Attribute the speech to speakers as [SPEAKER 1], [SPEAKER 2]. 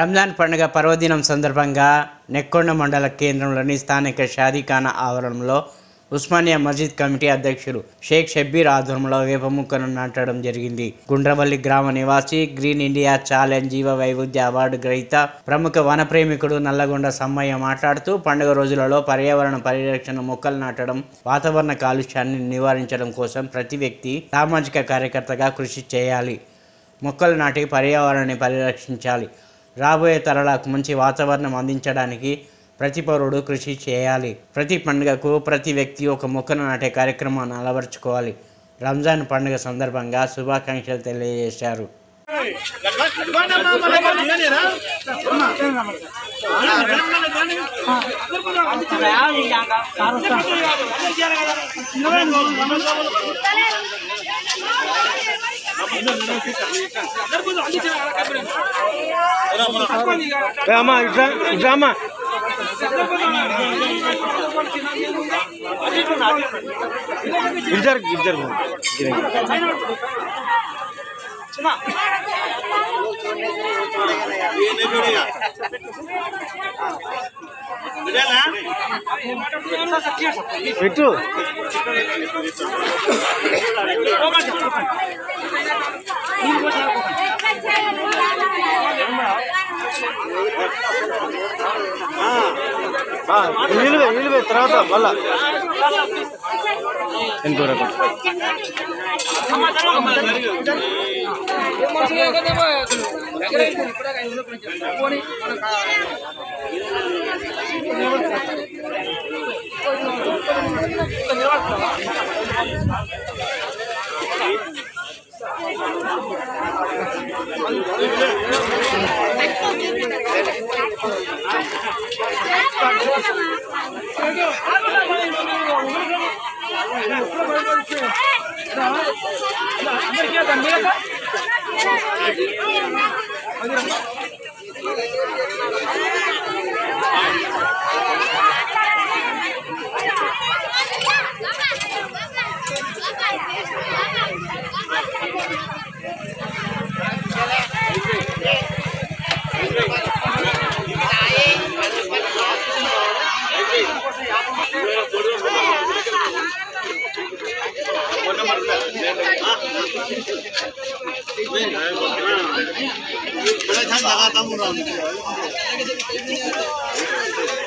[SPEAKER 1] రంజాన్ పండుగ పర్వదినం సందర్భంగా నెక్కొండ మండల కేంద్రంలోని స్థానిక షాదీఖానా ఆవరణలో ఉస్మానియా మస్జిద్ కమిటీ అధ్యక్షులు షేక్ షబ్బీర్ ఆధ్వర్యంలో వేప మొక్కను నాటడం జరిగింది. గుండ్రవల్లి గ్రామ నివాసి, గ్రీన్ ఇండియా ఛాలెంజ్ జీవ వైవిధ్య అవార్డు గ్రహీత, ప్రముఖ వనప్రేమికుడు నల్లగొండ సమ్మయ్య మాట్లాడుతూ పండుగ రోజులలో పర్యావరణ పరిరక్షణ, మొక్కలు నాటడం, వాతావరణ కాలుష్యాన్ని నివారించడం కోసం ప్రతి వ్యక్తి సామాజిక కార్యకర్తగా కృషి చేయాలి. మొక్కలు నాటి పర్యావరణాన్ని పరిరక్షించాలి. రాబోయే తరాలకు మంచి వాతావరణం అందించడానికి ప్రతి పౌరుడు కృషి చేయాలి. ప్రతి పండుగకు ప్రతి వ్యక్తి ఒక మొక్కను నాటే కార్యక్రమాన్ని అలవర్చుకోవాలి. రంజాన్ పండుగ సందర్భంగా శుభాకాంక్షలు తెలియజేశారు.
[SPEAKER 2] తర్వాత మళ్ళా
[SPEAKER 3] लगाता हूँ